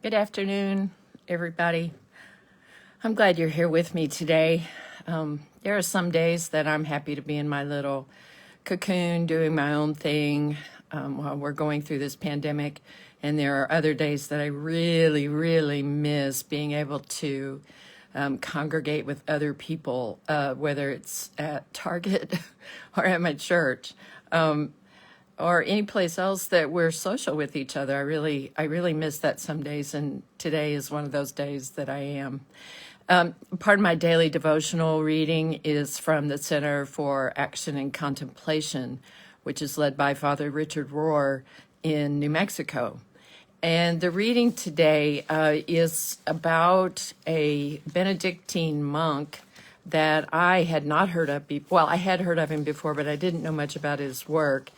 Good afternoon, everybody. I'm glad you're here with me today. There are some days that I'm happy to be in my little cocoon doing my own thing while we're going through this pandemic. And there are other days that I really, really miss being able to congregate with other people, whether it's at Target or at my church. Or any place else that we're social with each other. I really miss that some days, and today is one of those days that I am. Part of my daily devotional reading is from the Center for Action and Contemplation, which is led by Father Richard Rohr in New Mexico. And the reading today is about a Benedictine monk that I had not heard of before. Well, I had heard of him before, but I didn't know much about his work.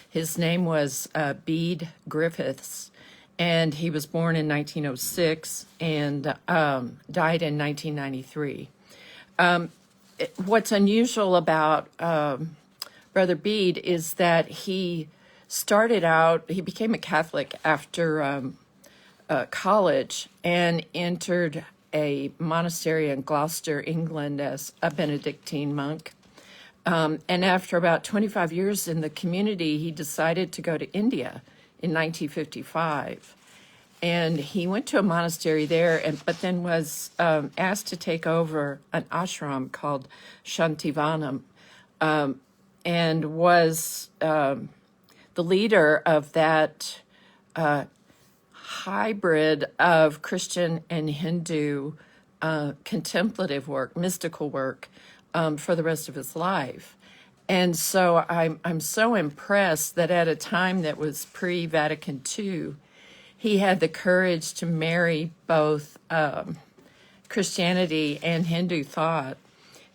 His name was Bede Griffiths, and he was born in 1906 and died in 1993. What's unusual about Brother Bede is that he became a Catholic after college and entered a monastery in Gloucester, England as a Benedictine monk. And after about 25 years in the community, he decided to go to India in 1955. And he went to a monastery there, but then was asked to take over an ashram called Shantivanam, and was the leader of that hybrid of Christian and Hindu contemplative work, mystical work, for the rest of his life. And so I'm so impressed that at a time that was pre-Vatican II, he had the courage to marry both Christianity and Hindu thought.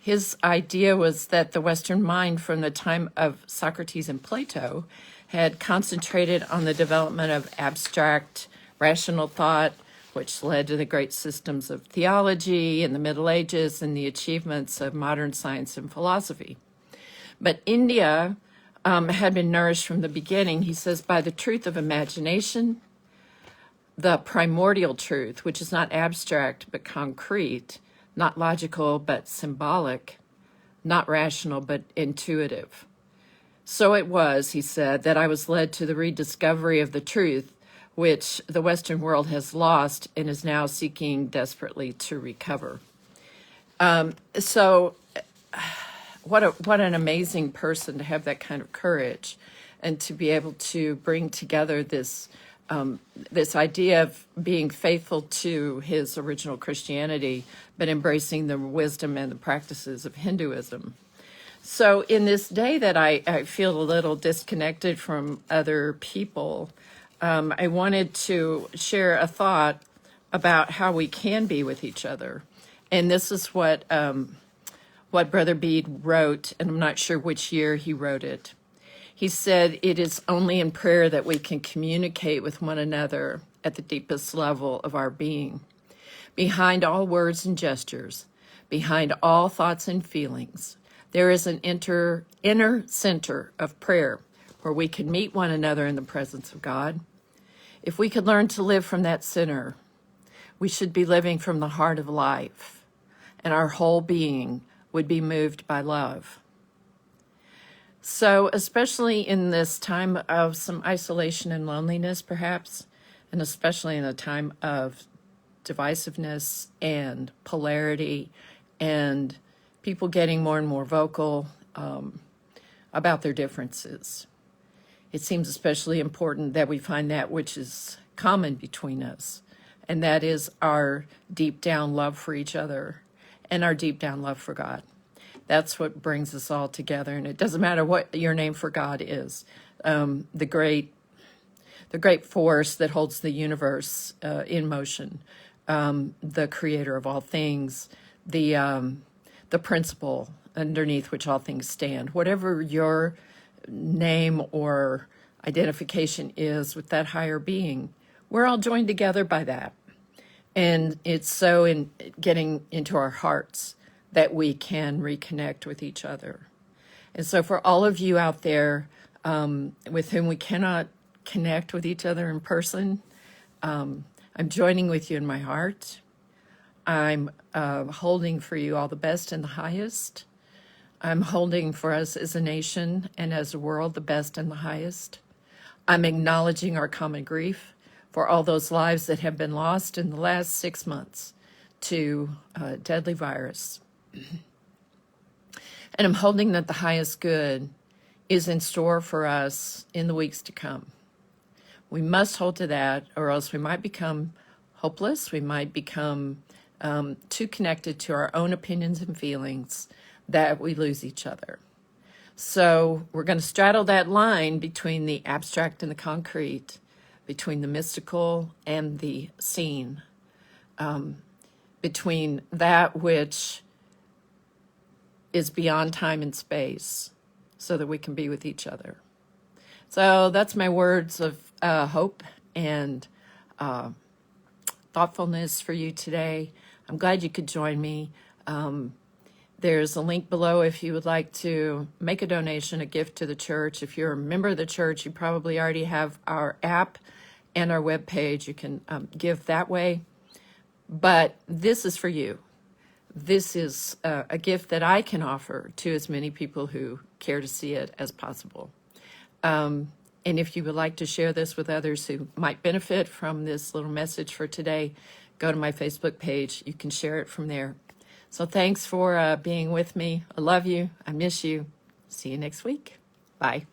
His idea was that the Western mind from the time of Socrates and Plato had concentrated on the development of abstract rational thought, which led to the great systems of theology in the Middle Ages and the achievements of modern science and philosophy. But India had been nourished from the beginning, he says, by the truth of imagination, the primordial truth, which is not abstract but concrete, not logical but symbolic, not rational but intuitive. So it was, he said, that I was led to the rediscovery of the truth, which the Western world has lost and is now seeking desperately to recover. So what an amazing person to have that kind of courage and to be able to bring together this idea of being faithful to his original Christianity, but embracing the wisdom and the practices of Hinduism. So in this day that I feel a little disconnected from other people, I wanted to share a thought about how we can be with each other. And this is what Brother Bede wrote, and I'm not sure which year he wrote it. He said, "It is only in prayer that we can communicate with one another at the deepest level of our being. Behind all words and gestures, behind all thoughts and feelings, there is an inner center of prayer where we can meet one another in the presence of God. If we could learn to live from that center, we should be living from the heart of life, and our whole being would be moved by love." So, especially in this time of some isolation and loneliness, perhaps, and especially in a time of divisiveness and polarity and people getting more and more vocal about their differences, it seems especially important that we find that which is common between us, and that is our deep down love for each other and our deep down love for God. That's what brings us all together, and it doesn't matter what your name for God is. The great force that holds the universe in motion, the creator of all things, the principle underneath which all things stand. Whatever your name or identification is with that higher being, we're all joined together by that. And it's so in getting into our hearts that we can reconnect with each other. And so for all of you out there with whom we cannot connect with each other in person, I'm joining with you in my heart. I'm holding for you all the best and the highest. I'm holding for us as a nation and as a world the best and the highest. I'm acknowledging our common grief for all those lives that have been lost in the last 6 months to a deadly virus. And I'm holding that the highest good is in store for us in the weeks to come. We must hold to that, or else we might become hopeless. We might become too connected to our own opinions and feelings that we lose each other. So we're going to straddle that line between the abstract and the concrete, between the mystical and the seen, between that which is beyond time and space, so that we can be with each other. So that's my words of hope and thoughtfulness for you today. I'm glad you could join me. There's a link below if you would like to make a donation, a gift to the church. If you're a member of the church, you probably already have our app and our webpage. You can give that way. But this is for you. This is a gift that I can offer to as many people who care to see it as possible. And if you would like to share this with others who might benefit from this little message for today, go to my Facebook page. You can share it from there. So thanks for being with me. I love you. I miss you. See you next week. Bye.